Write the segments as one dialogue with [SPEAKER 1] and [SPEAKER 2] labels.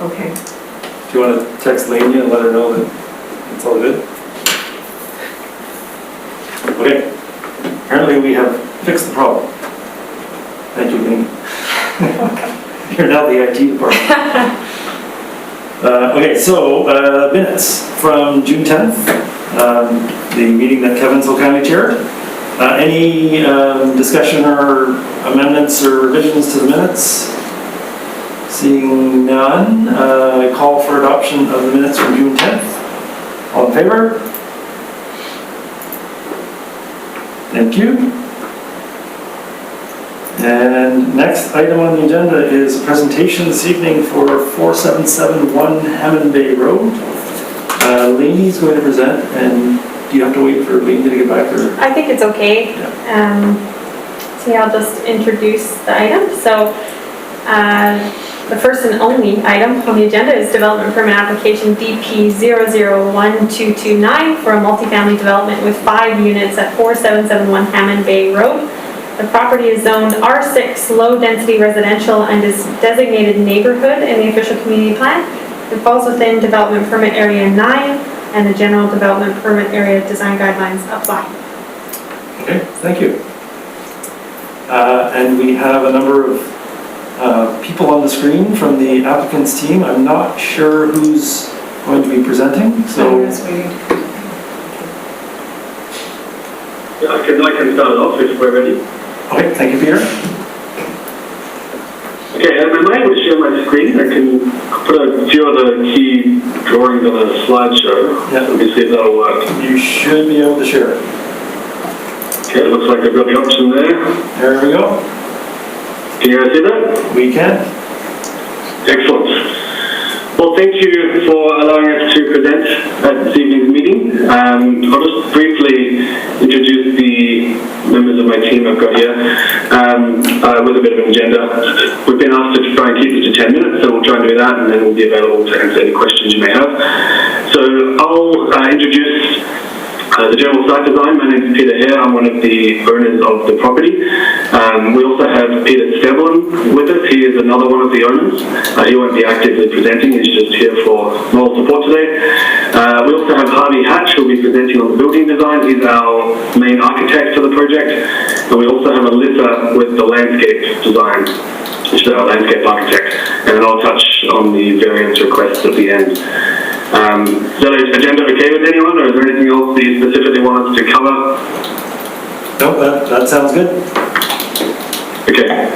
[SPEAKER 1] Okay.
[SPEAKER 2] Do you want to text Lainey and let her know that it's all good? Okay. Apparently we have fixed the problem. Thank you, Lainey. You're now the IT department. Okay, so minutes from June 10th, the meeting that Kevin so kindly chaired. Any discussion or amendments or revisions to the minutes? Seeing none, I call for adoption of the minutes from June 10th. All in favor? Thank you. And next item on the agenda is a presentation this evening for 4771 Hammond Bay Road. Lainey's going to present, and do you have to wait for Lainey to get back? Or?
[SPEAKER 3] I think it's okay.
[SPEAKER 2] Yeah.
[SPEAKER 3] So yeah, I'll just introduce the item. So the first and only item on the agenda is development permit application DP 001229 for a multifamily development with 5 units at 4771 Hammond Bay Road. The property is zoned R6 low density residential and is designated neighborhood in the official community plan. It falls within development permit area 9 and the general development permit area design guidelines apply.
[SPEAKER 2] Okay, thank you. And we have a number of people on the screen from the applicant's team. I'm not sure who's going to be presenting, so.
[SPEAKER 4] Yeah, I can start it off if we're ready.
[SPEAKER 2] Okay, thank you, Peter.
[SPEAKER 4] Okay, am I able to share my screen? I can put a few of the key drawings on a slideshow.
[SPEAKER 2] Yeah.
[SPEAKER 4] Let me see if that'll work.
[SPEAKER 2] You should be able to share it.
[SPEAKER 4] Okay, it looks like I've got the option there.
[SPEAKER 2] There we go.
[SPEAKER 4] Can you guys see that?
[SPEAKER 2] We can.
[SPEAKER 4] Excellent. Well, thank you for allowing us to present at this evening's meeting. I'll just briefly introduce the members of my team I've got here with a bit of an agenda. We've been asked to try and keep it to 10 minutes, so we'll try and do that, and then we'll be available to answer any questions you may have. So I'll introduce the general site design. My name is Peter Hare. I'm one of the owners of the property. We also have Peter Stevlin with us. He is another one of the owners. He won't be actively presenting. He's just here for moral support today. We also have Harvey Hatch, who will be presenting on the building design. He's our main architect for the project. And we also have Alyssa with the landscape design. She's our landscape architect. And then I'll touch on the variance requests at the end. Is that agenda okay with anyone, or is there anything else that you specifically want us to cover?
[SPEAKER 2] No, that sounds good.
[SPEAKER 4] Okay.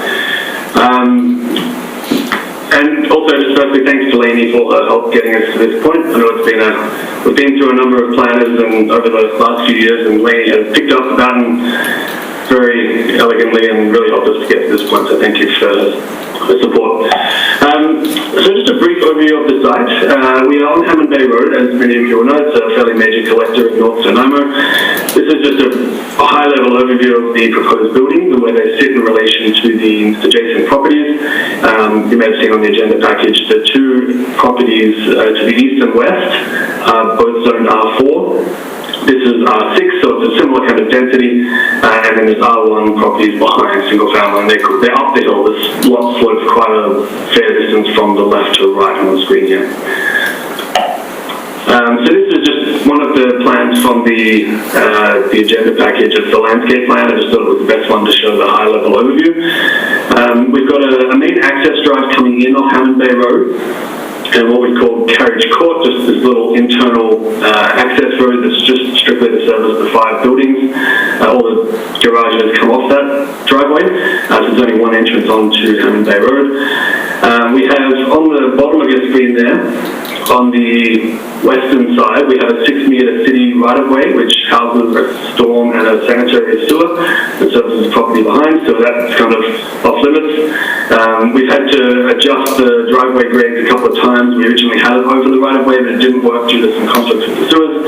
[SPEAKER 4] And also, just firstly, thanks to Lainey for her help getting us to this point. I know we've been through a number of planners and over the last few years, and Lainey has picked up the baton very elegantly and really helped us to get to this point. So thank you for the support. So just a brief overview of the site. We are on Hammond Bay Road, as many of you will know. It's a fairly major collector in North Sonoma. This is just a high-level overview of the proposed buildings and where they sit in relation to the adjacent properties. You may have seen on the agenda package the 2 properties to the east and west, both zoned R4. This is R6, so it's a similar kind of density, and then there's R1 properties behind single family, and they're up the hill. This lot slopes quite a fair distance from the left to the right on the screen here. So this is just one of the plans from the agenda package. It's the landscape plan. I just thought it was the best one to show the high-level overview. We've got a main access drive coming in off Hammond Bay Road, and what we call carriage court, just this little internal access road that's just strictly to service the 5 buildings. All the garages come off that driveway, so there's only one entrance onto Hammond Bay Road. We have on the bottom of your screen there, on the western side, we have a 6-meter city right-of-way which houses a storm and a sanitary sewer that services the property behind, so that's kind of off limits. We've had to adjust the driveway grades a couple of times. We originally had it over the right-of-way, but it didn't work due to some conflicts with the sewers.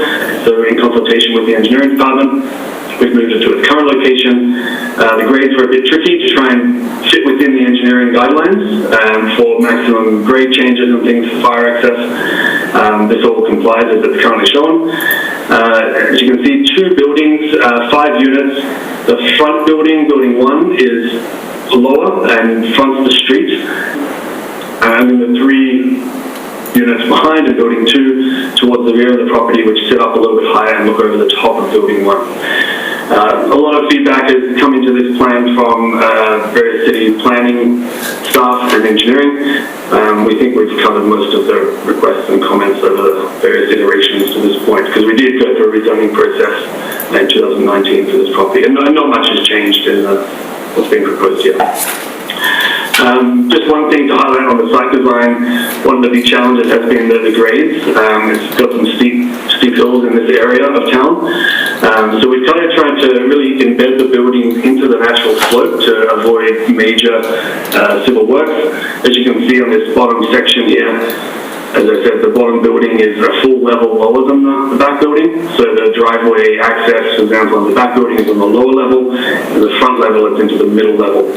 [SPEAKER 4] So in consultation with the engineering department, we've moved it to its current location. The grades were a bit tricky to try and fit within the engineering guidelines for maximum grade changes and things for fire access. This all complies as it's currently shown. As you can see, 2 buildings, 5 units. The front building, building 1, is lower and fronts the street. And then the 3 units behind in building 2 towards the rear of the property, which sit up a little bit higher and look over the top of building 1. A lot of feedback is coming to this plan from various city planning staff and engineering. We think we've covered most of the requests and comments over the various iterations to this point, because we did go through a rezoning process in 2019 for this property, and not much has changed in what's been proposed yet. Just one thing to highlight on the site design, one of the big challenges has been the grades. It's got some steep hills in this area of town. So we've kind of tried to really embed the building into the natural slope to avoid major civil works. As you can see on this bottom section here, as I said, the bottom building is a full level lower than the back building. So the driveway access, for example, on the back building is on the lower level, and the front level is into the middle level.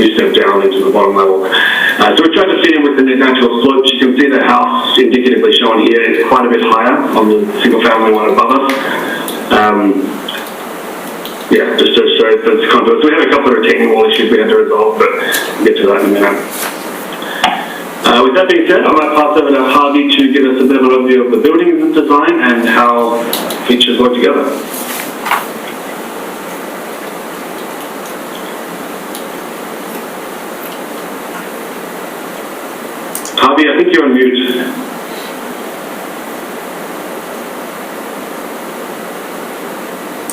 [SPEAKER 4] You step down into the bottom level. So we tried to fit in within the natural slopes. You can see the house indicatively shown here is quite a bit higher on the single family one above us. Yeah, just to show the contours. So we had a couple of retaining wall issues we had to resolve, but we'll get to that in a minute. With that being said, I might pass over to Harvey to give us a bit of an overview of the building design and how features work together. Harvey, I think you're on mute.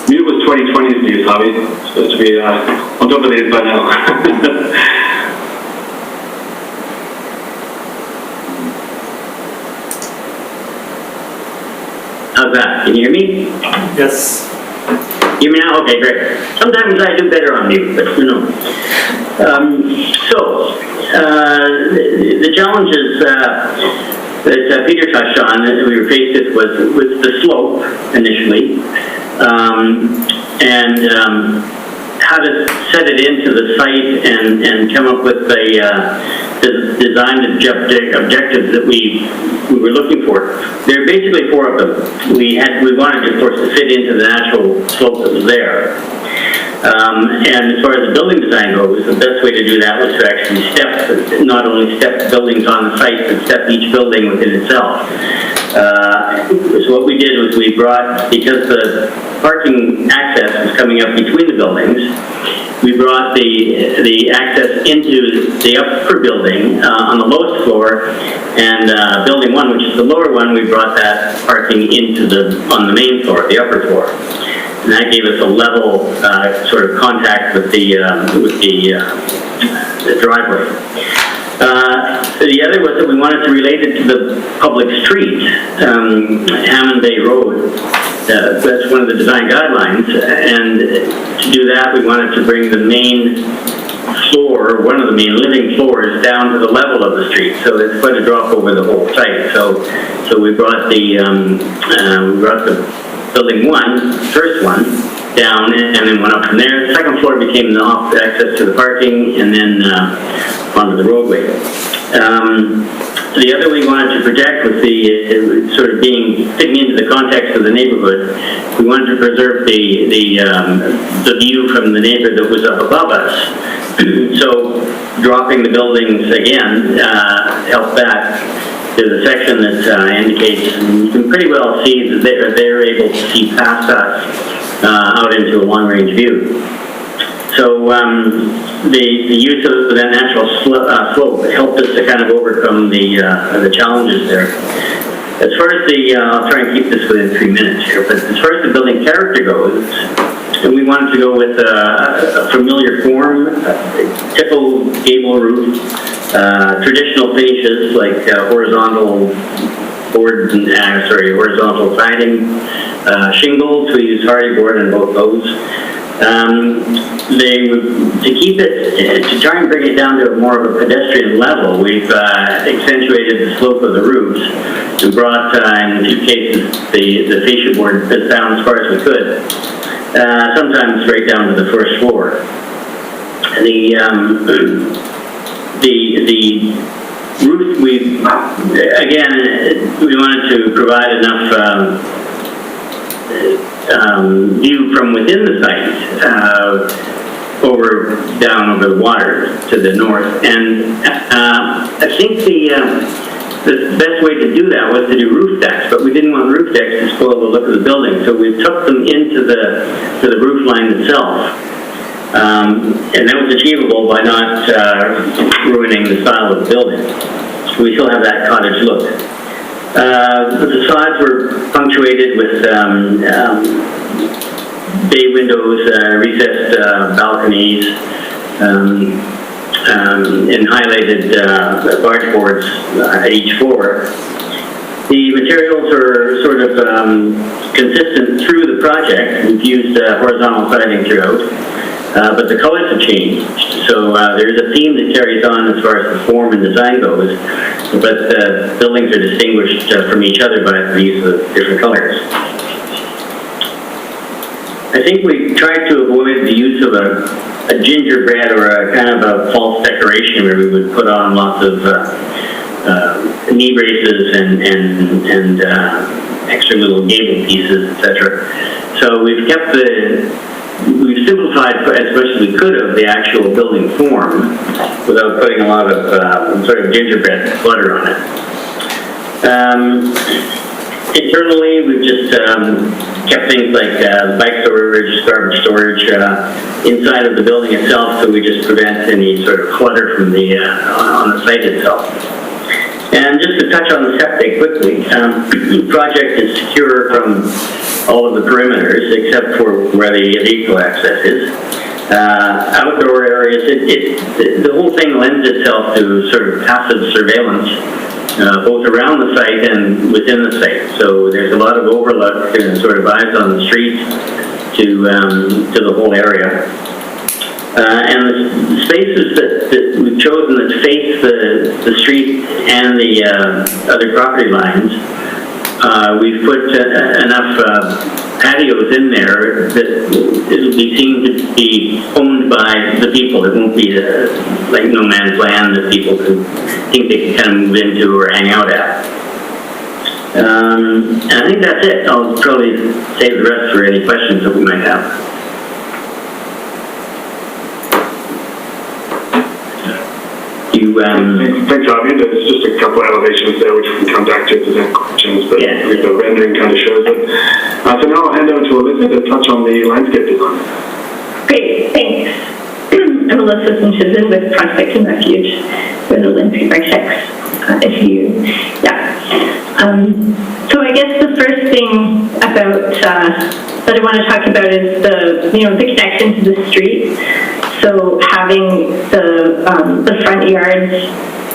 [SPEAKER 4] Mute was 2020's news, Harvey. Supposed to be on top of these by now.
[SPEAKER 1] How's that? Can you hear me?
[SPEAKER 2] Yes.
[SPEAKER 1] Hear me now? Okay, great. Sometimes I do better on mute, but you know. The challenges that Peter touched on that we were faced with was the slope initially, and how to set it into the site and come up with the design objectives that we were looking for. There are basically 4 of them. We wanted, of course, to fit into the natural slope that was there. And as far as the building design goes, the best way to do that was to actually not only step buildings on the site, but step each building within itself. So what we did was we brought, because the parking access was coming up between the buildings, we brought the access into the upper building on the lowest floor, and building 1, which is the lower one, we brought that parking on the main floor, the upper floor. And that gave us a level sort of contact with the driveway. The other was that we wanted to relate it to the public street, Hammond Bay Road. That's one of the design guidelines, and to do that we wanted to bring the main floor, one of the main living floors, down to the level of the street, so it's quite a drop over the whole site. So we brought the building 1, first one, down and then went up from there. The second floor became the access to the parking, and then onto the roadway. The other we wanted to project was the sort of fitting into the context of the neighborhood. We wanted to preserve the view from the neighbor that was up above us. So dropping the buildings again helped that. There's a section that indicates, and you can pretty well see that they're able to see past us out into a long-range view. So the use of that natural slope helped us to kind of overcome the challenges there. As far as I'll try and keep this within 3 minutes here, but as far as the building character goes, we wanted to go with a familiar form, typical gable roof, traditional finishes like horizontal boards and horizontal siding, shingles. We use hardy board in both those. To try and bring it down to more of a pedestrian level, we've accentuated the slope of the roofs. We brought, in a few cases, the fascia board down as far as we could, sometimes right down to the first floor. The roof, we wanted to provide enough view from within the site down over the water to the north, and I think the best way to do that was to do roof decks, but we didn't want roof decks to spoil the look of the building, so we took them into the roof line itself. And that was achievable by not ruining the style of the building. We still have that cottage look. The facades were punctuated with bay windows, recessed balconies, and highlighted barge boards at each floor. The materials are sort of consistent through the project. We've used horizontal siding throughout, but the colors have changed. So there's a theme that carries on as far as the form and design goes, but the buildings are distinguished from each other by the use of different colors. I think we tried to avoid the use of a gingerbread or a kind of a false decoration where we would put on lots of knee braces and extra little gable pieces, etc. So we've simplified as much as we could of the actual building form without putting a lot of sort of gingerbread clutter on it. Internally, we've just kept things like bike storage, garbage storage inside of the building itself, so we just prevent any sort of clutter from on the site itself. And just to touch on the septic quickly, the project is secure from all of the perimeters except for where the vehicle access is. Outdoor areas, the whole thing lends itself to sort of passive surveillance, both around the site and within the site. So there's a lot of overlook and sort of eyes on the street to the whole area. And the spaces that we've chosen that face the street and the other property lines, we've put enough patios in there that it'll be seen to be owned by the people. It won't be like no man's land that people can think they can kind of move into or hang out at. And I think that's it. I'll probably save the rest for any questions that we might have.
[SPEAKER 4] Thanks, Avi. There's just a couple of elevations there which we can come back to if there's any questions, but
[SPEAKER 1] Yeah.
[SPEAKER 4] the rendering kind of shows it. So now I'll hand over to Alyssa to touch on the landscape design.
[SPEAKER 5] Great, thanks. I'm Alyssa Simpson with Prospect and Refuge. We're the landscape architects. So I guess the first thing about that I want to talk about is the connection to the street. So having the front yards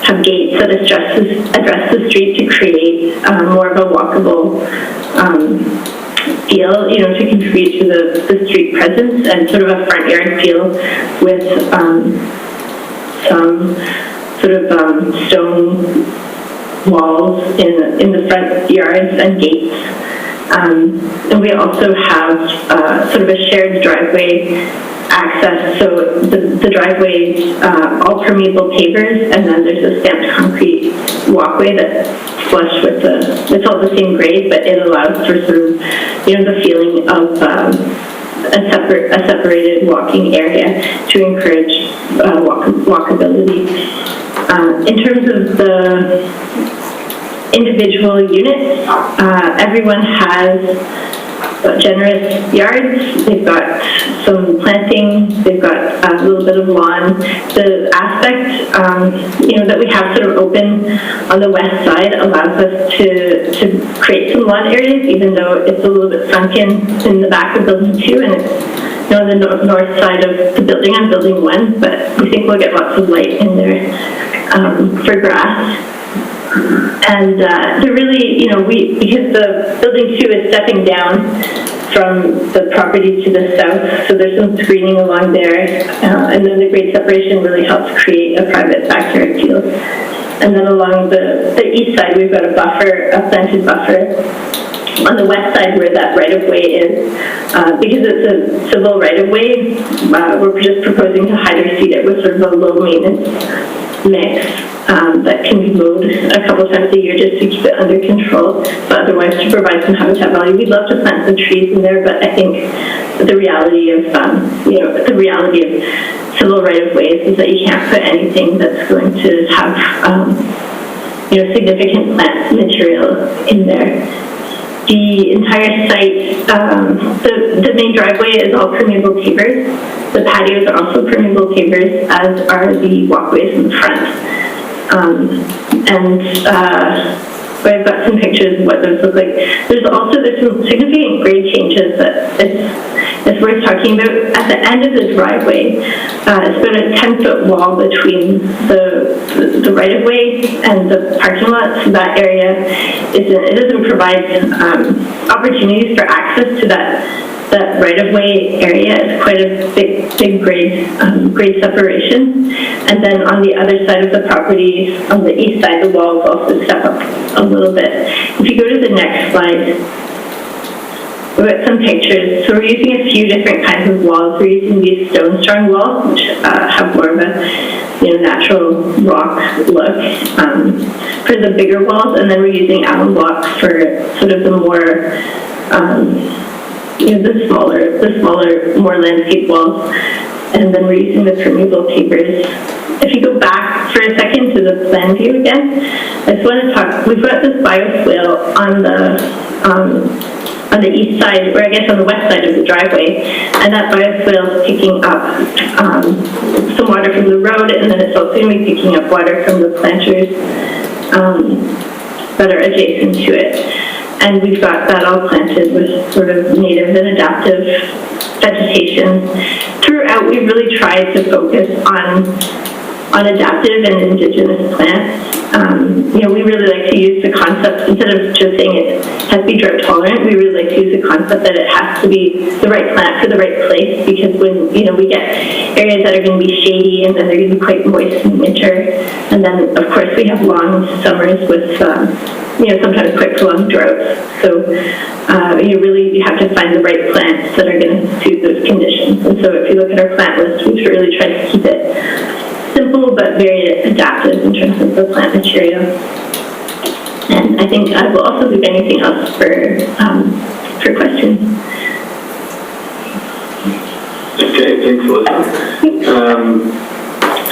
[SPEAKER 5] have gates that address the street to create more of a walkable feel, to contribute to the street presence, and sort of a front yard feel with some sort of stone walls in the front yards and gates. And we also have sort of a shared driveway access, so the driveway's all permeable pavers, and then there's a stamped concrete walkway that's flush with it's all the same grade, but it allows for sort of, the feeling of a separated walking area to encourage walkability. In terms of the individual units, everyone has generous yards. They've got some planting, they've got a little bit of lawn. The aspect, that we have sort of open on the west side allows us to create some lawn areas, even though it's a little bit sunken in the back of building 2, and it's on the north side of the building on building 1, but we think we'll get lots of light in there for grass. And they're really, because the building 2 is stepping down from the property to the south, so there's some screening along there, and then the grade separation really helps create a private backyard feel. And then along the east side, we've got a planted buffer. On the west side, where that right-of-way is, because it's a civil right-of-way, we're just proposing to hydroseed it with sort of a low-maintenance mix that can be mowed a couple times a year just to keep it under control, but otherwise to provide some habitat value. We'd love to plant some trees in there, but I think the reality of civil right-of-ways is that you can't put anything that's going to have significant plant material in there. The entire site, the main driveway is all permeable pavers. The patios are also permeable pavers, as are the walkways in the front. I've got some pictures of what those look like. There's some significant grade changes that it's worth talking about. At the end of the driveway, it's about a 10-foot wall between the right-of-way and the parking lot. So that area, it doesn't provide opportunities for access to that right-of-way area. Is quite a big grade separation. And then on the other side of the property, on the east side, the walls also step up a little bit. If you go to the next slide, we've got some pictures. So we're using a few different kinds of walls. We're using these stone strong walls, which have more of a natural rock look for the bigger walls, and then we're using alum blocks for sort of the more the smaller, more landscape walls, and then we're using the permeable pavers. If you go back for a second to the plan view again, I just want to talk. We've got this bioswale on the east side, or I guess on the west side of the driveway, and that bioswale is picking up some water from the road, and then it's also going to be picking up water from the planters that are adjacent to it. And we've got that all planted with sort of native and adaptive vegetation. Throughout, we really tried to focus on adaptive and indigenous plants. We really like to use the concept, instead of just saying it has to be drought tolerant, we really like to use the concept that it has to be the right plant for the right place, because when, we get areas that are going to be shady and then they're going to be quite moist in winter, and then of course we have long summers with sometimes quite prolonged droughts. So you have to find the right plants that are going to suit those conditions. And so if you look at our plant list, we've really tried to keep it simple but very adaptive in terms of the plant material. And I think I will also leave anything else for questions.
[SPEAKER 4] Okay, thanks, Melissa.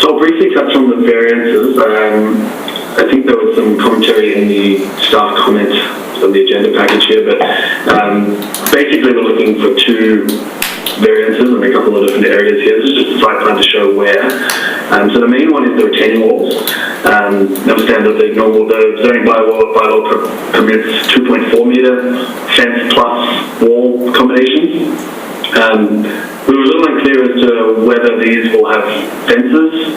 [SPEAKER 4] So I'll briefly touch on the variances. I think there was some commentary in the staff comment on the agenda package here, but basically we're looking for two variances in a couple of different areas here. This is just a site plan to show where. So the main one is the retaining walls. Understand that the zoning bylaw permits 2.4 meter fence plus wall combinations. We were a little unclear as to whether these will have fences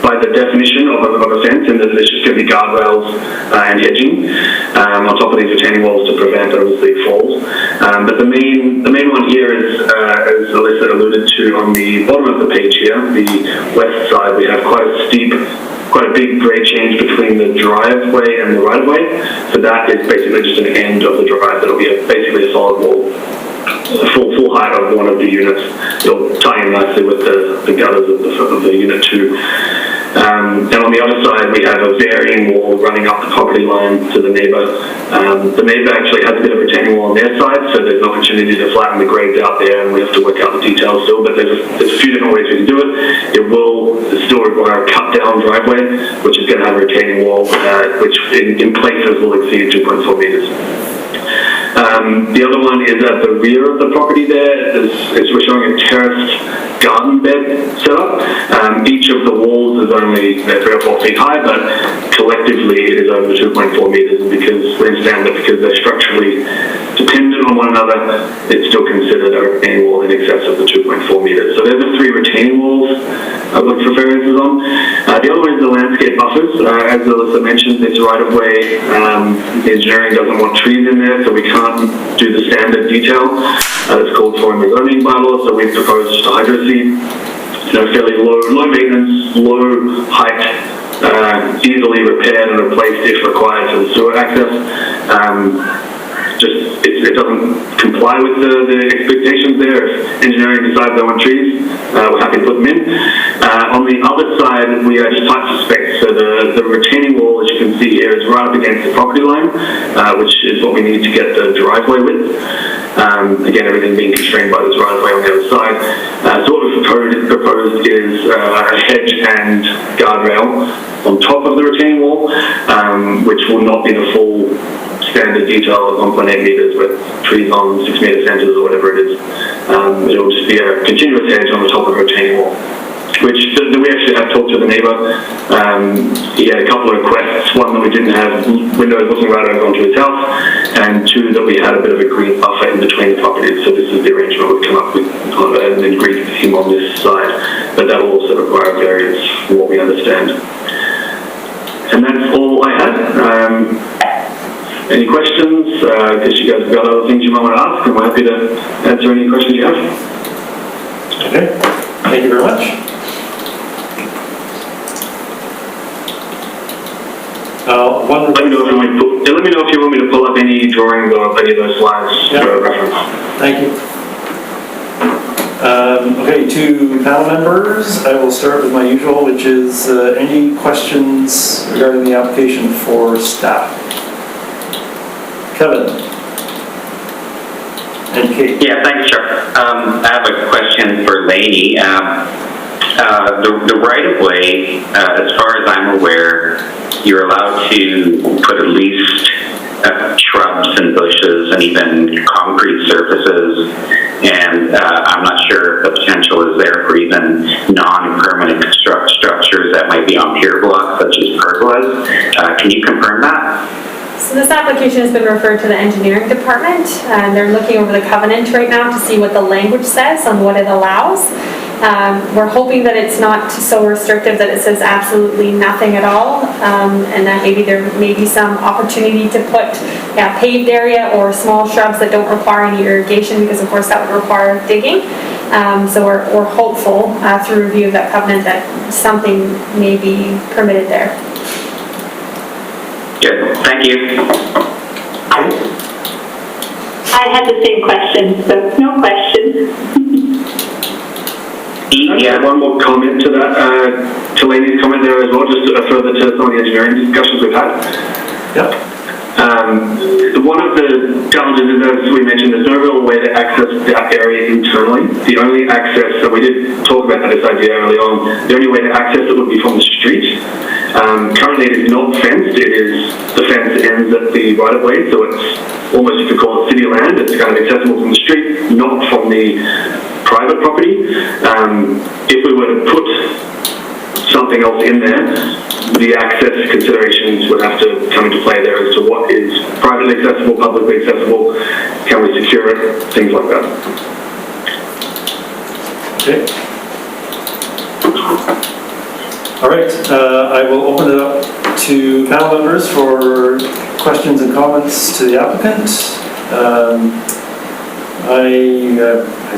[SPEAKER 4] by the definition of a fence, and that it's just going to be guardrails and hedging on top of these retaining walls to prevent, obviously, falls. But the main one here is, as Alyssa alluded to on the bottom of the page here, the west side, we have quite a big grade change between the driveway and the right-of-way. So that is basically just an end of the drive. That'll be basically a solid wall, full height of one of the units. It'll tie in nicely with the gutters of the unit 2. And on the other side, we have a varying wall running up the property line to the neighbour. The neighbour actually has a bit of retaining wall on their side, so there's an opportunity to flatten the grades out there, and we have to work out the details still, but there's a few different ways we can do it. It will still require a cut-down driveway, which is going to have a retaining wall, which in places will exceed 2.4 metres. The other one is at the rear of the property there. We're showing a terraced garden bed setup. Each of the walls is only 3 or 4 feet high, but collectively it is over 2.4 metres, because we understand that because they're structurally dependent on one another, it's still considered a retaining wall in excess of the 2.4 metres. So there's the 3 retaining walls I've looked for variances on. The other one is the landscape buffers. As Alyssa mentioned, it's right-of-way. The engineering doesn't want trees in there, so we can't do the standard detail that's called for in the zoning bylaw, so we've proposed just a hydro seed. Fairly low maintenance, low height, easily repaired and replaced if required for the sewer access. It doesn't comply with the expectations there. If engineering decides they want trees, we're happy to put them in. On the other side, we are just type suspect. So the retaining wall, as you can see here, is right up against the property line, which is what we need to get the driveway width. Again, everything being constrained by this driveway on the other side. So what we've proposed is a hedge and guardrail on top of the retaining wall, which will not be the full standard detail of 1.8 meters with trees on 6 meter centers or whatever it is. It'll just be a continuous edge on the top of a retaining wall, which we actually have talked to the neighbor. He had a couple of requests. One, that we didn't have windows looking right over onto his house, and two, that we had a bit of a green buffer in between the properties. So this is the arrangement we've come up with and agreed with him on this side. But that will also require variance from what we understand. And that's all I had. Any questions? Because you guys have got other things you might want to ask, and we're happy to answer any questions you have.
[SPEAKER 2] Okay, thank you very much.
[SPEAKER 4] Let me know if you want me to pull up any drawings or any of those slides for reference.
[SPEAKER 2] Thank you. Okay, to panel members, I will start with my usual, which is any questions regarding the application for staff? Kevin and Kate.
[SPEAKER 6] Yeah, thanks, Chuck. I have a question for Lainey. The right-of-way, as far as I'm aware, you're allowed to put at least shrubs and bushes and even concrete surfaces, and I'm not sure if the potential is there for even non-permanent structures that might be on pier blocks, such as pergolas. Can you confirm that?
[SPEAKER 3] So this application has been referred to the engineering department, and they're looking over the covenant right now to see what the language says on what it allows. We're hoping that it's not so restrictive that it says absolutely nothing at all, and that maybe there may be some opportunity to put a paved area or small shrubs that don't require any irrigation, because of course that would require digging. So we're hopeful through review of that covenant that something may be permitted there.
[SPEAKER 6] Good, thank you.
[SPEAKER 5] I had the same question, so no question.
[SPEAKER 6] Yeah.
[SPEAKER 4] One more comment to that, to Lainey's comment there as well, just further to some of the engineering discussions we've had.
[SPEAKER 2] Yep.
[SPEAKER 4] One of the challenges is, as we mentioned, there's no real way to access that area internally. The only access, and we did talk about this idea early on, the only way to access it would be from the street. Currently it is not fenced, the fence ends at the right-of-way, so it's almost, you could call it city land. It's kind of accessible from the street, not from the private property. If we were to put something else in there, the access considerations would have to come into play there as to what is privately accessible, publicly accessible, can we secure it, things like that.
[SPEAKER 2] Okay. All right, I will open it up to panel members for questions and comments to the applicant. I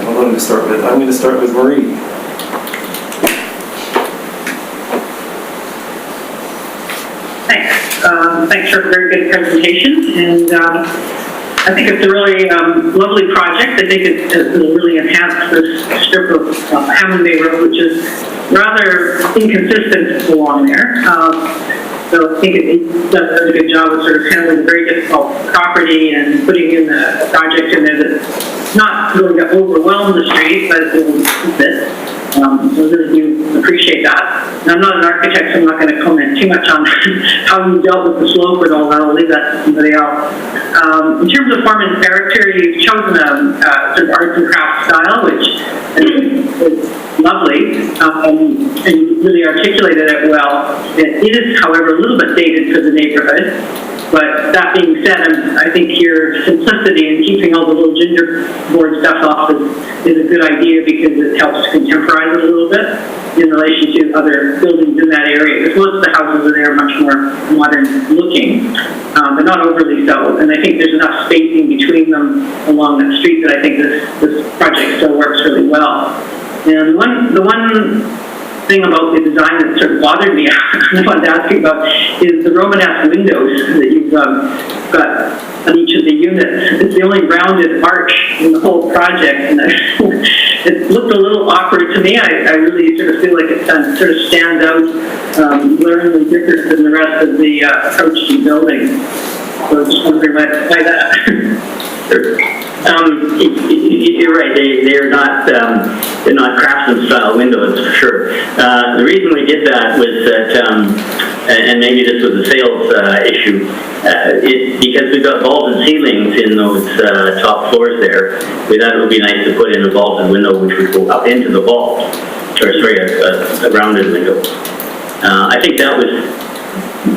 [SPEAKER 2] don't know who to start with. I'm going to start with Marie.
[SPEAKER 7] Thanks. Thanks for a very good presentation, and I think it's a really lovely project. I think it will really enhance this strip of Hammond Bay Road, which is rather inconsistent along there. So I think it does a good job of sort of handling a very difficult property and putting in a project in there that's not going to overwhelm the street, but it will keep it. So I really do appreciate that. And I'm not an architect, so I'm not going to comment too much on how you dealt with the slope and all that. I'll leave that to somebody else. In terms of form and character, you've chosen a sort of arts and crafts style, which I think is lovely, and you really articulated it well. It is, however, a little bit dated for the neighborhood. But that being said, I think your simplicity in keeping all the little gingerboard stuff off is a good idea, because it helps to contemporize it a little bit in relation to other buildings in that area. Because most of the houses in there are much more modern looking, but not overly so. And I think there's enough spacing between them along that street that I think this project still works really well. And the one thing about the design that sort of bothered me, I wanted to ask you about, is the Romanesque windows that you've got on each of the units. It's the only rounded arch in the whole project, and it looked a little awkward to me. I really sort of feel like it sort of stands out, glaringly different than the rest of the approach to the building. So I just wondering why that.
[SPEAKER 1] You're right. They're not craftsman style windows for sure. The reason we did that was that and maybe this was a sales issue, because we've got vaulted ceilings in those top floors there, we thought it would be nice to put in a vaulted window which would go up into the vault, or sorry, a rounded window. I think that was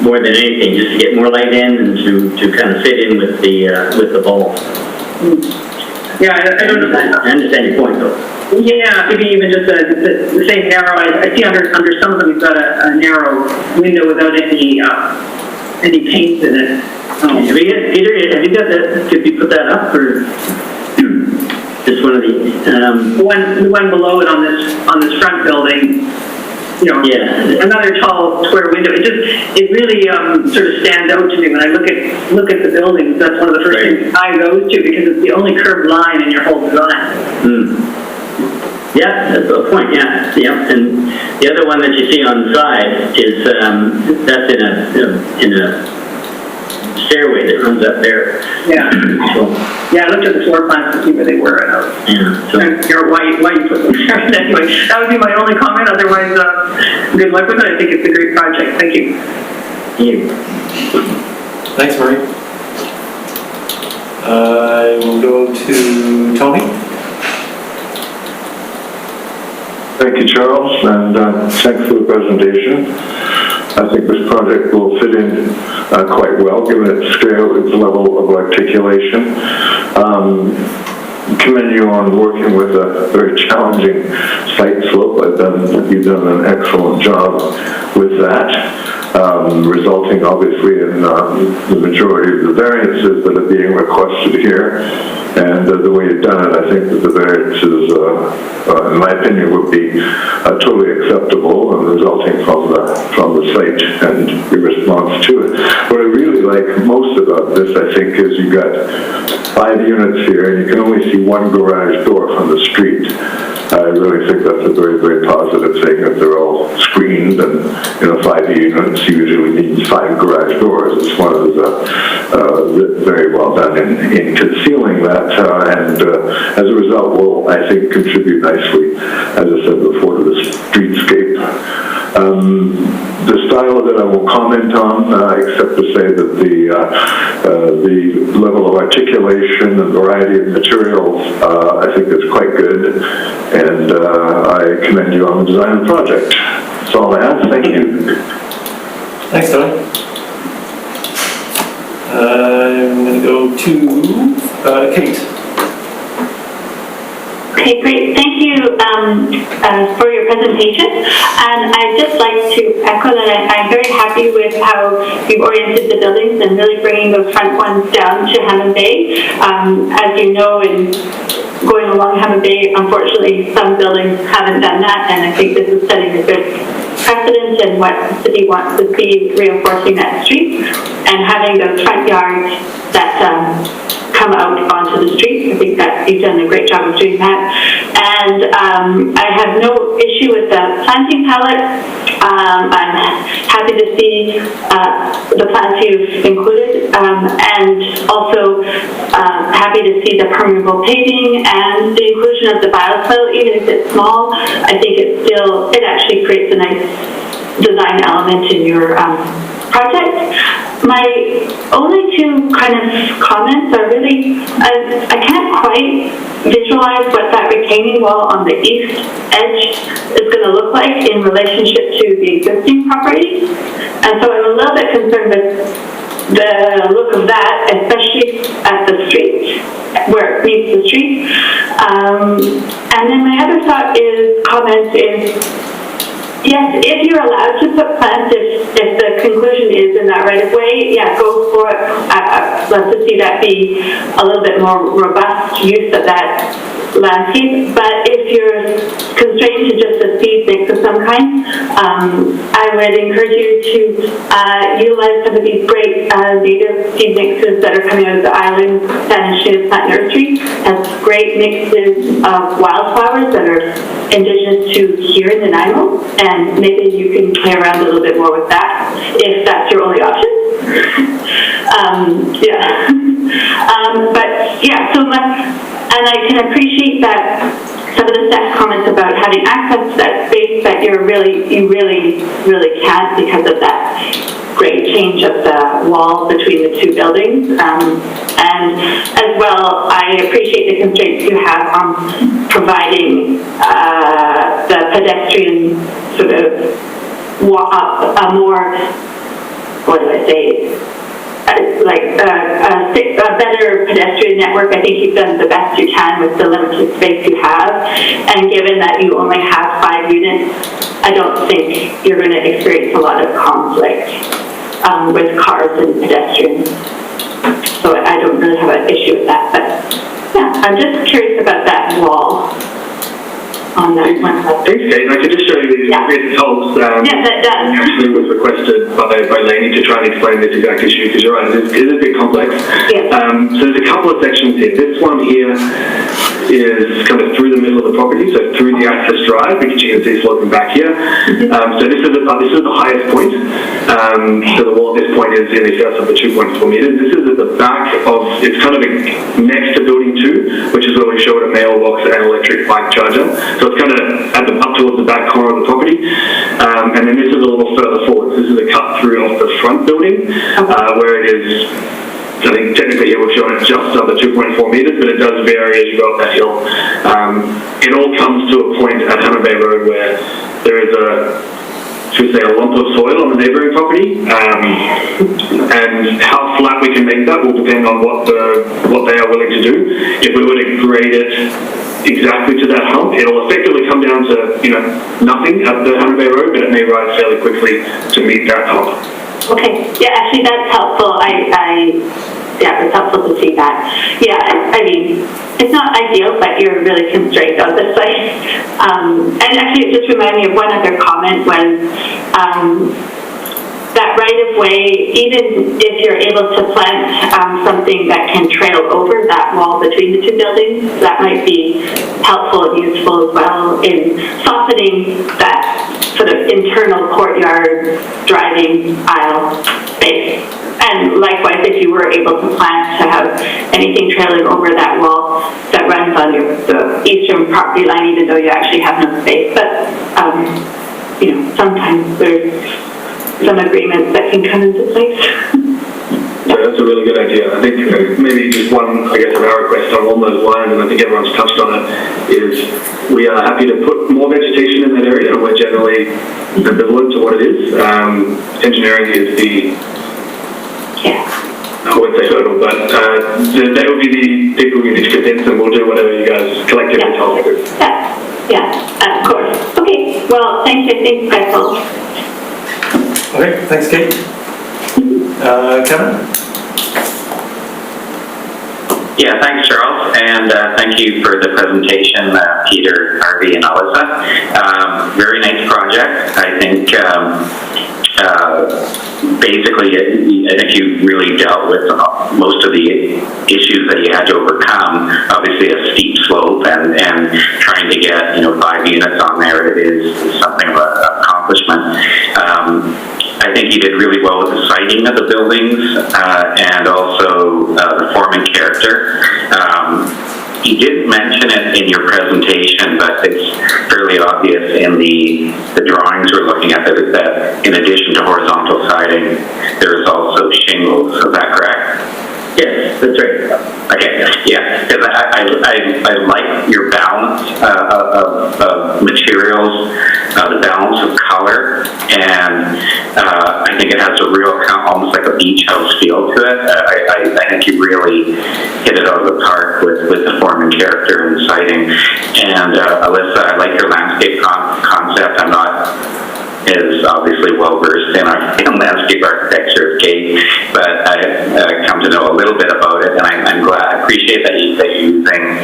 [SPEAKER 1] more than anything, just to get more light in and to kind of fit in with the vault.
[SPEAKER 7] Yeah, I don't know.
[SPEAKER 1] I understand your point, though.
[SPEAKER 7] Yeah, maybe even just the same narrow, I see under some of them you've got a narrow window without any panes in it.
[SPEAKER 1] Peter, have you got that, could you put that up, or just one of the,
[SPEAKER 7] The one below it on this front building, you know,
[SPEAKER 1] Yeah.
[SPEAKER 7] another tall square window. It really sort of stands out to me when I look at the buildings. That's one of the first
[SPEAKER 1] Right.
[SPEAKER 7] things I go to, because it's the only curved line in your whole design.
[SPEAKER 1] Yeah, that's a point, yeah, and the other one that you see on the side is, that's in a stairway that runs up there.
[SPEAKER 7] Yeah.
[SPEAKER 1] So,
[SPEAKER 7] Yeah, I looked at the floor plans to see where they were, and I was
[SPEAKER 1] yeah, so,
[SPEAKER 7] trying to figure out why you put them there. Anyway, that would be my only comment. Otherwise, good luck with it. I think it's a great project. Thank you.
[SPEAKER 2] Thanks, Marie. I will go to Tony.
[SPEAKER 8] Thank you, Charles, and thanks for the presentation. I think this project will fit in quite well, given its scale, its level of articulation. Commend you on working with a very challenging site slope. You've done an excellent job with that, resulting obviously in the majority of the variances that are being requested here. And the way you've done it, I think that the variances, in my opinion, would be totally acceptable and resulting from the site and your response to it. What I really like most about this, I think, is you've got 5 units here, and you can only see one garage door from the street. I really think that's a very, very positive thing, that they're all screened, and 5 units usually means 5 garage doors. This one is very well done in concealing that, and as a result will, I think, contribute nicely, as I said before, to the streetscape. The style that I will comment on, except to say that the level of articulation and variety of materials, I think is quite good, and I commend you on the design of the project. That's all I have. Thank you.
[SPEAKER 2] Thanks, Tony. I'm going to go to Kate.
[SPEAKER 9] Okay, great. Thank you for your presentation. And I'd just like to echo that I'm very happy with how you've oriented the buildings and really bringing those front ones down to Hammond Bay. As you know, in going along Hammond Bay, unfortunately, some buildings haven't done that, and I think this is setting a good precedent in what the city wants to see, reinforcing that street and having those front yards that come out onto the street. I think that you've done a great job of doing that. And I have no issue with the planting palette. I'm happy to see the plants you've included, and also happy to see the permeable paving and the inclusion of the bioswale. Even if it's small, I think it actually creates a nice design element in your project. My only 2 kind of comments are really, I can't quite visualize what that retaining wall on the east edge is going to look like in relationship to the existing property. And so I'm a little bit concerned with the look of that, especially at the street, where it meets the street. And then my other comment is, yes, if you're allowed to put plants, if the conclusion is in that right of way, yeah, go for it. I'd love to see that be a little bit more robust use of that landscape. But if you're constrained to just a seed mix of some kind, I would encourage you to utilize some of these great native seed mixes that are coming out of the island. Spanish Native Plant Nursery has great mixes of wildflowers that are indigenous to here in Nanaimo, and maybe you can play around a little bit more with that if that's your only option. But yeah, and I can appreciate that some of the staff comments about having access to that space, but you really can't because of that grade change of the wall between the two buildings. And as well, I appreciate the constraints you have on providing the pedestrian sort of a more, what do I say, a better pedestrian network. I think you've done the best you can with the limited space you have. And given that you only have 5 units, I don't think you're going to experience a lot of conflict with cars and pedestrians. So I don't really have an issue with that. But yeah, I'm just curious about that wall on that one.
[SPEAKER 4] Thanks, Kate. I could just show you these.
[SPEAKER 9] Yeah.
[SPEAKER 4] It helps.
[SPEAKER 9] Yes, it does.
[SPEAKER 4] Actually was requested by Lainey to try and explain this exact issue, because you're right, it is a bit complex.
[SPEAKER 9] Yes.
[SPEAKER 4] So there's a couple of sections here. This one here is kind of through the middle of the property, so through the access drive, which you can see sloping back here. So this is the highest point. So the wall at this point is in excess of the 2.4 meters. This is at the back of, it's kind of next to building 2, which is where we showed a mailbox and electric bike charger. So it's kind of up towards the back corner of the property. And then this is a little further forward. This is a cut through off the front building, where it is, I think technically here we've shown it just under 2.4 meters, but it does vary as you go up that hill. It all comes to a point at Hammond Bay Road where there is a lump of soil on the neighbouring property, and how flat we can make that will depend on what they are willing to do. If we were to grade it exactly to that hump, it'll effectively come down to nothing at the Hammond Bay Road, but it may rise fairly quickly to meet that hump.
[SPEAKER 9] Okay, yeah, actually that's helpful. Yeah, it's helpful to see that. Yeah, I mean, it's not ideal, but you're really constrained on this site. And actually, it just reminded me of one other comment when that right-of-way, even if you're able to plant something that can trail over that wall between the two buildings, that might be helpful and useful as well in softening that sort of internal courtyard driving aisle space. And likewise, if you were able to plan to have anything trailing over that wall that runs on the eastern property line, even though you actually have no space. But, sometimes there's some agreements that can come into place.
[SPEAKER 4] So that's a really good idea. I think maybe just one, I guess, of our requests along those lines, and I think everyone's touched on it, is we are happy to put more vegetation in that area, and we're generally ambivalent to what it is. Engineering is the, I wouldn't say hurdle, but they would be the people we need to convince, and we'll do whatever you guys collectively tell us to do.
[SPEAKER 9] Yeah, of course. Okay, well, thank you. Thanks, guys.
[SPEAKER 2] Okay, thanks, Kate. Kevin?
[SPEAKER 6] Yeah, thanks, Charles, and thank you for the presentation, Peter, Harvey, and Alyssa. Very nice project. I think basically, I think you really dealt with most of the issues that you had to overcome. Obviously, a steep slope and trying to get 5 units on there is something of an accomplishment. I think you did really well with the siting of the buildings and also the form and character. You didn't mention it in your presentation, but it's fairly obvious in the drawings we're looking at that in addition to horizontal siding, there is also shingles. Is that correct?
[SPEAKER 1] Yes, that's right.
[SPEAKER 6] Okay, yeah, because I like your balance of materials, the balance of color, and I think it has a real, almost like a beach house feel to it. I think you really hit it out of the park with the form and character and siting. And Alyssa, I like your landscape concept. I'm not is obviously well versed in landscape architecture of Kate, but I've come to know a little bit about it, and I'm glad. I appreciate that you're using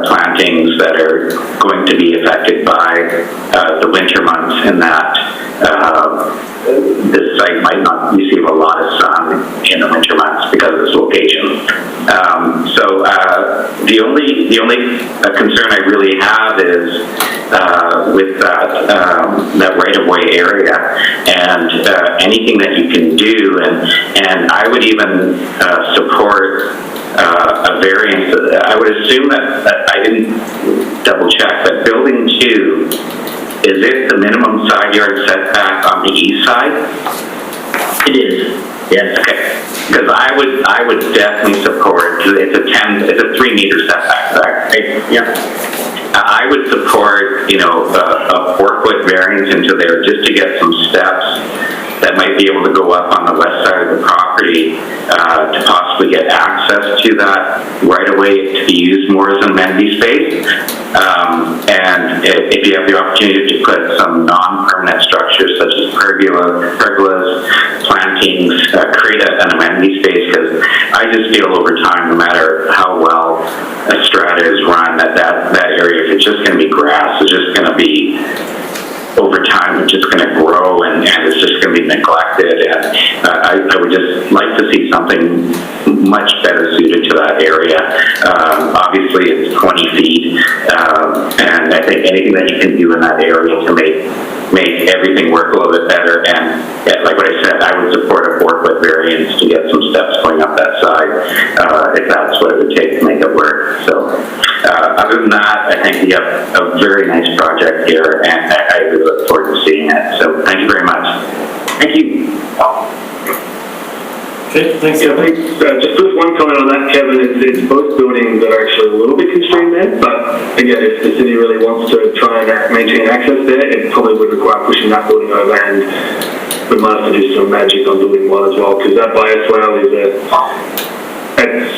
[SPEAKER 6] plantings that are going to be affected by the winter months, and that this site might not receive a lot of sun in the winter months because of its location. So the only concern I really have is with that right-of-way area and anything that you can do, and I would even support a variance. I would assume that I didn't double check, but building 2, is it the minimum side yard setback on the east side?
[SPEAKER 1] It is, yes.
[SPEAKER 6] Okay, because I would definitely support, it's a 3 meter setback, correct?
[SPEAKER 1] Right, yeah.
[SPEAKER 6] I would support, a 4-foot variance into there just to get some steps that might be able to go up on the west side of the property to possibly get access to that right away to be used more as an amenity space. And if you have the opportunity to put some non-permanent structures such as pergolas, plantings, create an amenity space, because I just feel over time, no matter how well a strata is run, that area, if it's just going to be grass, it's just going to be, over time, it's just going to grow and it's just going to be neglected. And I would just like to see something much better suited to that area. Obviously, it's 20 feet, and I think anything that you can do in that area to make everything work a little bit better. And like what I said, I would support a 4-foot variance to get some steps going up that side, if that's what it would take to make it work. So other than that, I think we have a very nice project here, and I really look forward to seeing it. So thank you very much.
[SPEAKER 1] Thank you.
[SPEAKER 2] Okay, thanks.
[SPEAKER 4] Yeah, I think, just one comment on that, Kevin. It's both buildings that are actually a little bit constrained there, but again, if the city really wants to try and maintain access there, it probably would require pushing that building over, and we might have to do some magic on building 1 as well, because that bioswale is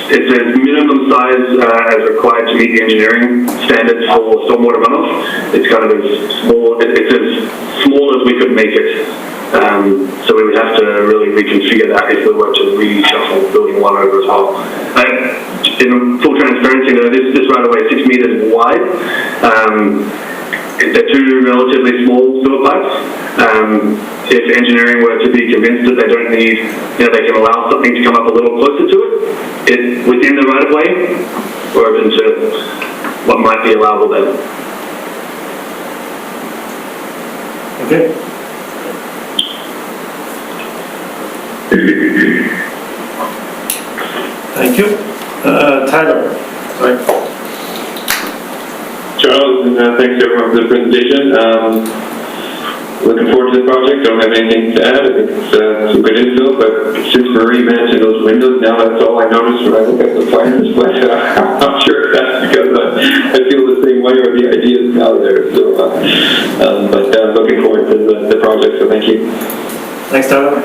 [SPEAKER 4] it's a minimum size as required to meet the engineering standards for stormwater runoff. It's kind of it's as small as we could make it. So we would have to really reconfigure that if we were to reshuffle building 1 over as well. In full transparency, though, this right away 6 meters wide. They're 2 relatively small sewer pipes. If engineering were to be convinced that they don't need, they can allow something to come up a little closer to it, within the right of way, we're open to what might be allowable there.
[SPEAKER 2] Okay. Thank you. Tyler. Sorry.
[SPEAKER 10] Charles, and thanks everyone for the presentation. Looking forward to the project. Don't have anything to add. I think it's some good info, but since Marie mentioned those windows, now that's all I noticed when I look at the plans, but I'm not sure if that's because I feel the same way or the idea is now there. So, but looking forward to the project, so thank you.
[SPEAKER 2] Thanks, Tyler.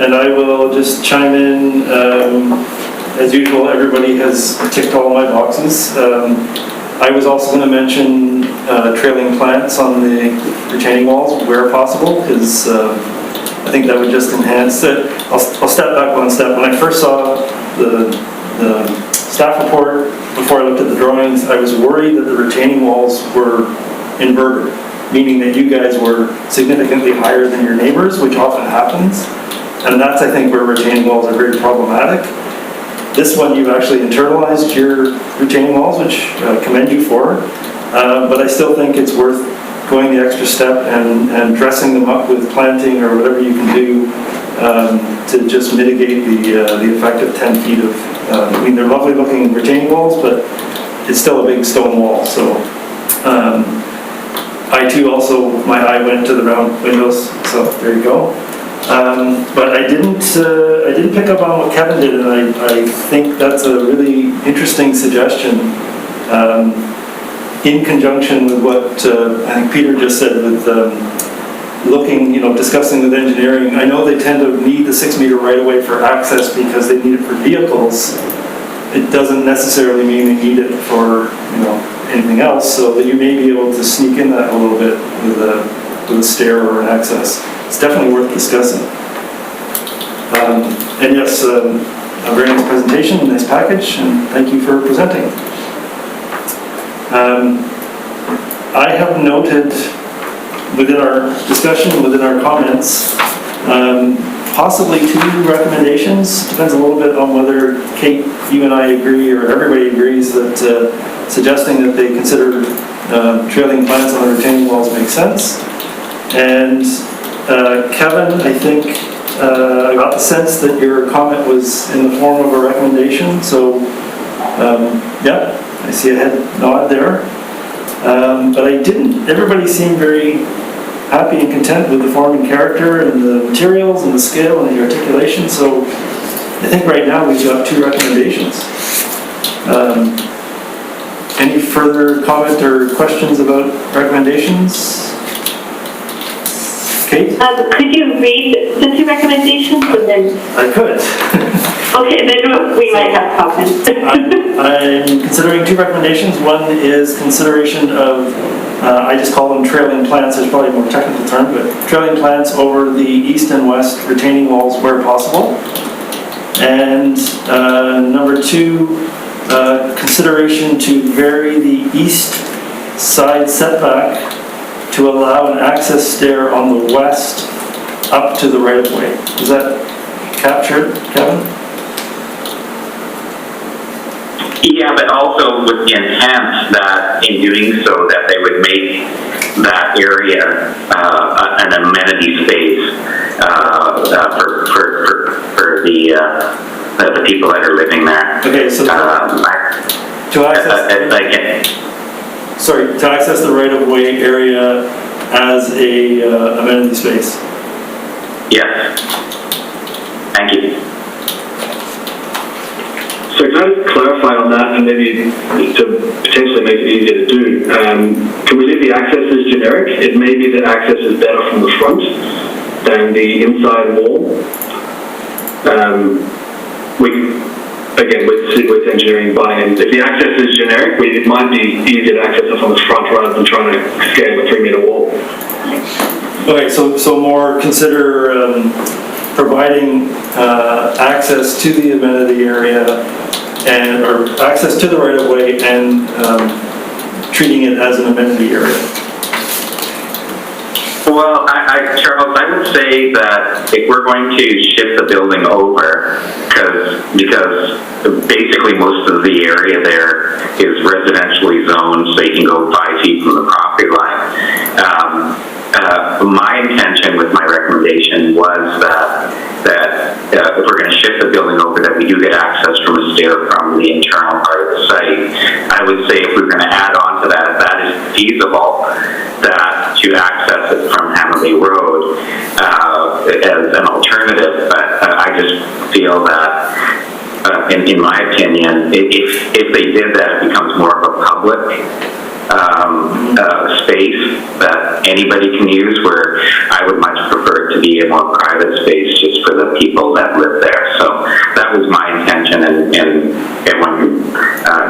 [SPEAKER 2] And I will just chime in. As usual, everybody has ticked all my boxes. I was also going to mention trailing plants on the retaining walls where possible, because I think that would just enhance it. I'll step back one step. When I first saw the staff report, before I looked at the drawings, I was worried that the retaining walls were inverted, meaning that you guys were significantly higher than your neighbors, which often happens. And that's, I think, where retaining walls are very problematic. This one, you've actually internalized your retaining walls, which I commend you for. But I still think it's worth going the extra step and dressing them up with planting or whatever you can do to just mitigate the effect of 10 feet of, I mean, they're lovely looking retaining walls, but it's still a big stone wall. So I too also, my eye went to the round windows, so there you go. But I didn't pick up on what Kevin did, and I think that's a really interesting suggestion. In conjunction with what I think Peter just said with looking, discussing with engineering. I know they tend to need the 6 meter right of way for access because they need it for vehicles. It doesn't necessarily mean they need it for, anything else, so that you may be able to sneak in that a little bit with a stair or an access. It's definitely worth discussing. And yes, a very nice presentation, a nice package, and thank you for presenting. I have noted within our discussion, within our comments, possibly 2 recommendations. Depends a little bit on whether Kate, you and I agree, or everybody agrees that suggesting that they consider trailing plants on the retaining walls makes sense. And Kevin, I think, I got the sense that your comment was in the form of a recommendation, so, yeah, I see a head nod there. But I didn't, everybody seemed very happy and content with the form and character and the materials and the scale and the articulation, so I think right now we've got 2 recommendations. Any further comment or questions about recommendations? Kate?
[SPEAKER 9] Could you read the 2 recommendations and then,
[SPEAKER 2] I could.
[SPEAKER 9] okay, then we might have comments.
[SPEAKER 2] I'm considering 2 recommendations. One is consideration of, I just call them trailing plants, there's probably a more technical term, but trailing plants over the east and west retaining walls where possible. And number 2, consideration to vary the east side setback to allow an access stair on the west up to the right-of-way. Is that captured, Kevin?
[SPEAKER 6] Yeah, but also with the intent that in doing so that they would make that area an amenity space for the people that are living there.
[SPEAKER 2] Okay, so to access the right-of-way area as a amenity space.
[SPEAKER 6] Yes. Thank you.
[SPEAKER 4] So can I just clarify on that, and maybe to potentially make it easier to do, can we leave the access as generic? It may be that access is better from the front than the inside wall. With engineering buy-in, if the access is generic, it might be easier to access it from the front rather than trying to scale a 3-meter wall.
[SPEAKER 2] Okay, so more consider providing access to the amenity area or access to the right-of-way and treating it as an amenity area.
[SPEAKER 6] Well, Charles, I would say that if we're going to shift the building over, because basically most of the area there is residentially zoned, so you can go 5 feet from the property line. My intention with my recommendation was that if we're going to shift the building over, that we do get access from a stair from the internal part of the site. I would say if we're going to add on to that, if that is feasible, that to access it from Hammerley Road as an alternative. But I just feel that, in my opinion, if they did that, it becomes more of a public space that anybody can use, where I would much prefer it to be a more private space just for the people that live there. So that was my intention, and everyone can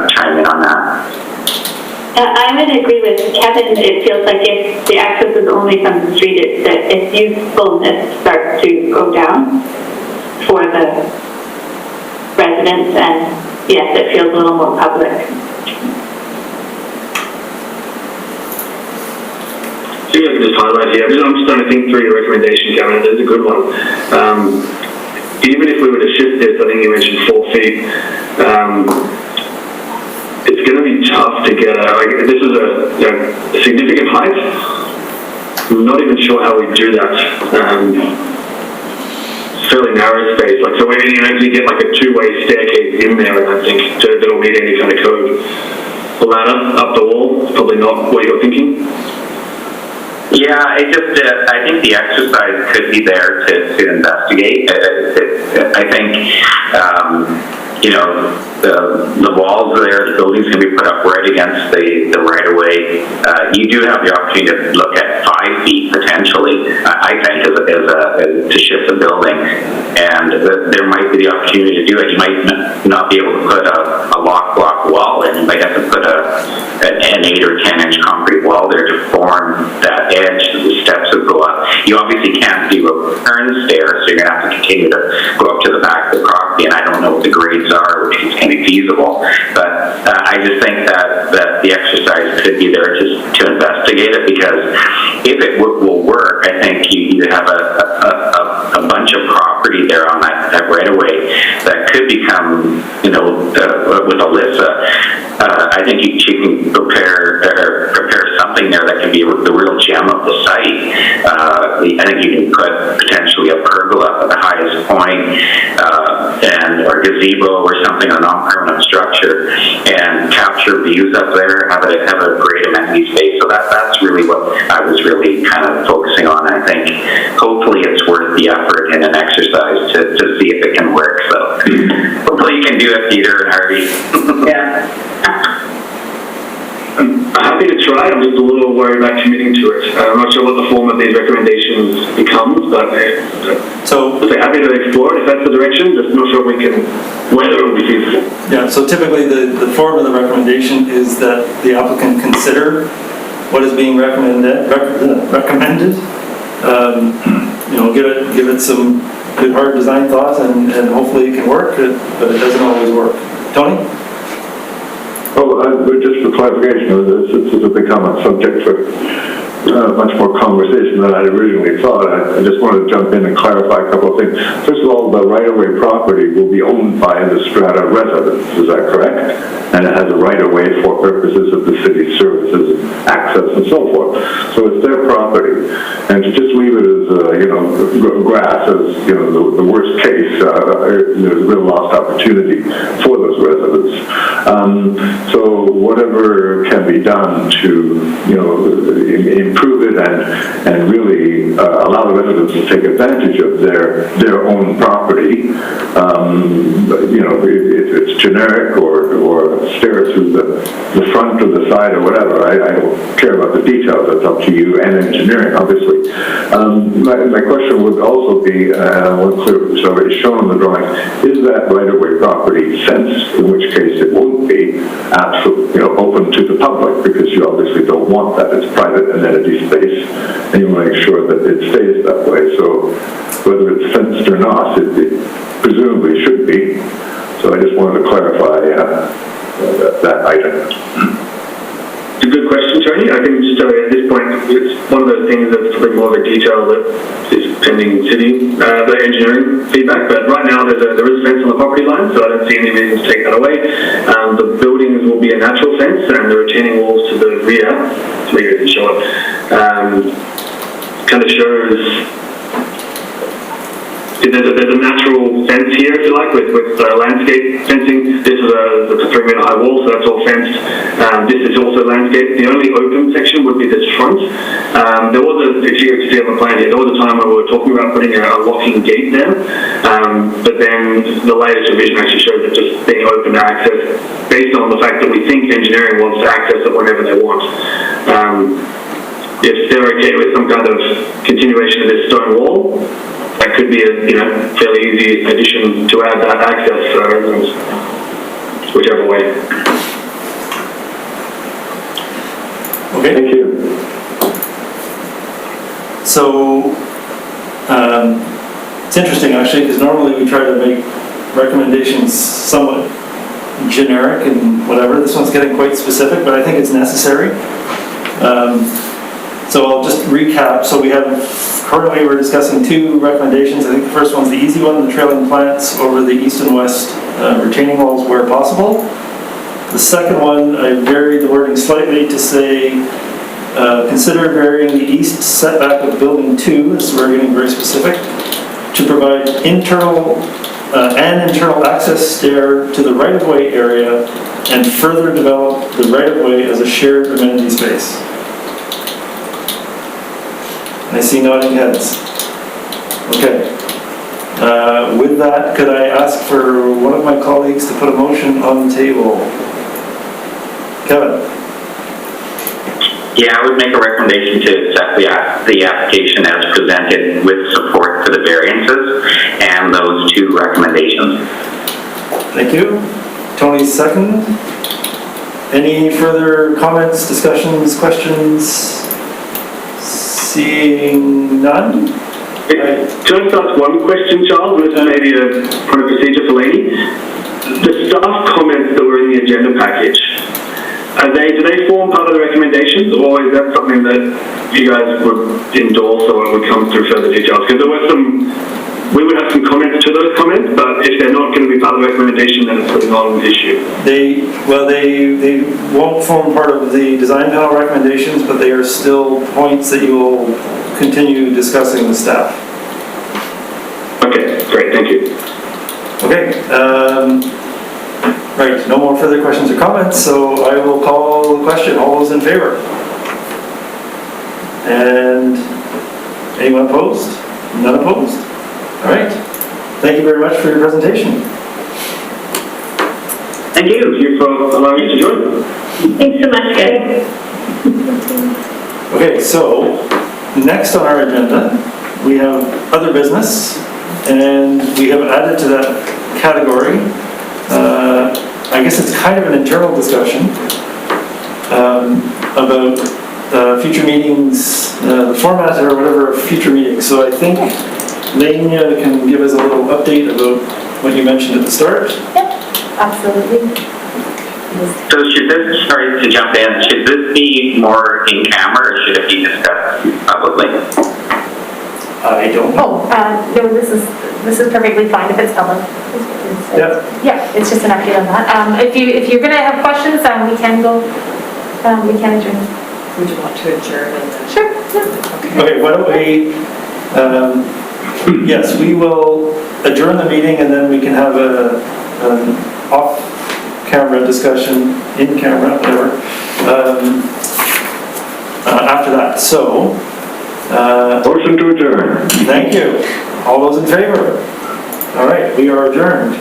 [SPEAKER 6] chime in on that.
[SPEAKER 9] I would agree with Kevin. It feels like if the access is only from the street, its usefulness starts to go down for the residents, and yes, it feels a little more public.
[SPEAKER 4] I think I can just highlight here. I'm just trying to think through your recommendation, Kevin. It's a good one. Even if we were to shift this, I think you mentioned 4 feet. It's going to be tough to get this is a significant height. I'm not even sure how we do that. Fairly narrow space. So we actually get like a 2-way staircase in there, and I think that'll meet any kind of code. A ladder up the wall is probably not what you're thinking.
[SPEAKER 6] Yeah, I think the exercise could be there to investigate. I think, the walls there, the buildings can be put up right against the right-of-way. You do have the opportunity to look at 5 feet potentially, I think, to shift the building. And there might be the opportunity to do it. You might not be able to put a lock block wall in. You might have to put an 8 or 10-inch concrete wall there to form that edge that the steps would go up. You obviously can't do a turn stair, so you're going to have to continue to go up to the back of the property, and I don't know what the grades are, which is going to be feasible, but I just think that the exercise could be there to investigate it, because if it will work, I think you have a bunch of property there on that right-of-way that could become, with Alyssa, I think she can prepare something there that can be the real gem of the site. I think you can put potentially a a pergola at the highest point, or gazebo or something, a non-permanent structure, and capture views up there, have a great amenity space. So that's really what I was really kind of focusing on. I think hopefully it's worth the effort and an exercise to see if it can work. So hopefully you can do it, Peter and Harvey.
[SPEAKER 7] Yeah.
[SPEAKER 4] I'm happy to try. I'm just a little worried about committing to it. I'm not sure what the form of these recommendations becomes, but
[SPEAKER 2] So,
[SPEAKER 4] I'm happy to explore it if that's the direction. Just not sure whether it will be feasible.
[SPEAKER 2] yeah, so typically the form of the recommendation is that the applicant consider what is being recommended. Give it some good hard design thoughts and hopefully it can work, but it doesn't always work. Tony?
[SPEAKER 8] Just for clarification, this has become a subject for much more conversation than I originally thought. I just wanted to jump in and clarify a couple of things. First of all, the right-of-way property will be owned by the Strata residents, is that correct? And it has a right-of-way for purposes of the city services, access, and so forth. So it's their property. And to just leave it as, grass as, the worst case, there's a real lost opportunity for those residents. So whatever can be done to, improve it and really allow the residents to take advantage of their own property. If it's generic or stare through the front or the side or whatever, I don't care about the details. That's up to you and engineering, obviously. My question would also be, once it's already shown on the drawing, is that right-of-way property fenced? In which case it won't be absolutely, open to the public, because you obviously don't want that. It's private amenity space, and you want to make sure that it stays that way. So whether it's fenced or not, it presumably should be. So I just wanted to clarify that item.
[SPEAKER 4] It's a good question, Tony. I can just tell you at this point, it's one of those things that's probably more of a detail that is pending city, the engineering feedback. But right now there is a fence on the property line, so I don't see any reason to take that away. The buildings will be a natural fence, and the retaining walls to the rear, to make it short, kind of shows. There's a natural fence here, if you like, with landscape fencing. This is a 3-meter high wall, so that's all fenced. This is also landscape. The only open section would be this front. There was if you could see on the plan here, there was a time when we were talking about putting a locking gate there, but then the latest revision actually shows it just being open to access based on the fact that we think engineering wants to access it whenever they want. If they're okay with some kind of continuation of this stone wall, that could be a fairly easy addition to add that access for residents, whichever way.
[SPEAKER 2] Okay.
[SPEAKER 8] Thank you.
[SPEAKER 2] So, it's interesting actually, because normally we try to make recommendations somewhat generic and whatever. This one's getting quite specific, but I think it's necessary. So I'll just recap. So currently we're discussing 2 recommendations. I think the first one's the easy one, the trailing plants over the east and west retaining walls where possible. The second one, I varied the wording slightly to say, consider varying the east setback of building 2, so we're getting very specific, to provide internal access stair to the right-of-way area and further develop the right-of-way as a shared amenity space. I see nodding heads. Okay. With that, could I ask for one of my colleagues to put a motion on the table? Kevin?
[SPEAKER 6] Yeah, I would make a recommendation to accept the application as presented with support for the variances and those 2 recommendations.
[SPEAKER 2] Thank you. Tony's second. Any further comments, discussions, questions? Seeing none?
[SPEAKER 4] Can I just ask one question, Charles? This is maybe a point of procedure for Lainey. The staff comments that were in the agenda package, do they form part of the recommendations, or is that something that you guys would endorse or it would come through further details? Because there were we would have some comments to those comments, but if they're not going to be part of the recommendation, then it's a non-issue.
[SPEAKER 2] They won't form part of the design panel recommendations, but they are still points that you will continue discussing with staff.
[SPEAKER 4] Thank you.
[SPEAKER 2] Okay, right, no more further questions or comments, so I will call the question. All those in favor? And anyone opposed? None opposed? All right. Thank you very much for your presentation.
[SPEAKER 1] Thank you.
[SPEAKER 4] Thank you for allowing me to join.
[SPEAKER 5] Thanks so much, guys.
[SPEAKER 2] Okay, so next on our agenda, we have other business, and we have added to that category, I guess it's kind of an internal discussion about future meetings, the format or whatever of future meetings. So I think Lania can give us a little update about what you mentioned at the start.
[SPEAKER 3] Absolutely.
[SPEAKER 6] So should this, sorry to jump in, should this be more in camera or should it be discussed publicly?
[SPEAKER 2] I don't know.
[SPEAKER 11] Oh, no, this is perfectly fine if it's public.
[SPEAKER 2] Yeah.
[SPEAKER 11] Yeah, it's just an update on that. If you're gonna have questions, we can adjourn.
[SPEAKER 12] Would you want to adjourn and then?
[SPEAKER 11] Sure, yeah.
[SPEAKER 2] Okay, why don't we, yes, we will adjourn the meeting and then we can have an off-camera discussion, in camera, whatever, after that. So,
[SPEAKER 8] Motion to adjourn.
[SPEAKER 2] thank you. All those in favor? All right, we are adjourned.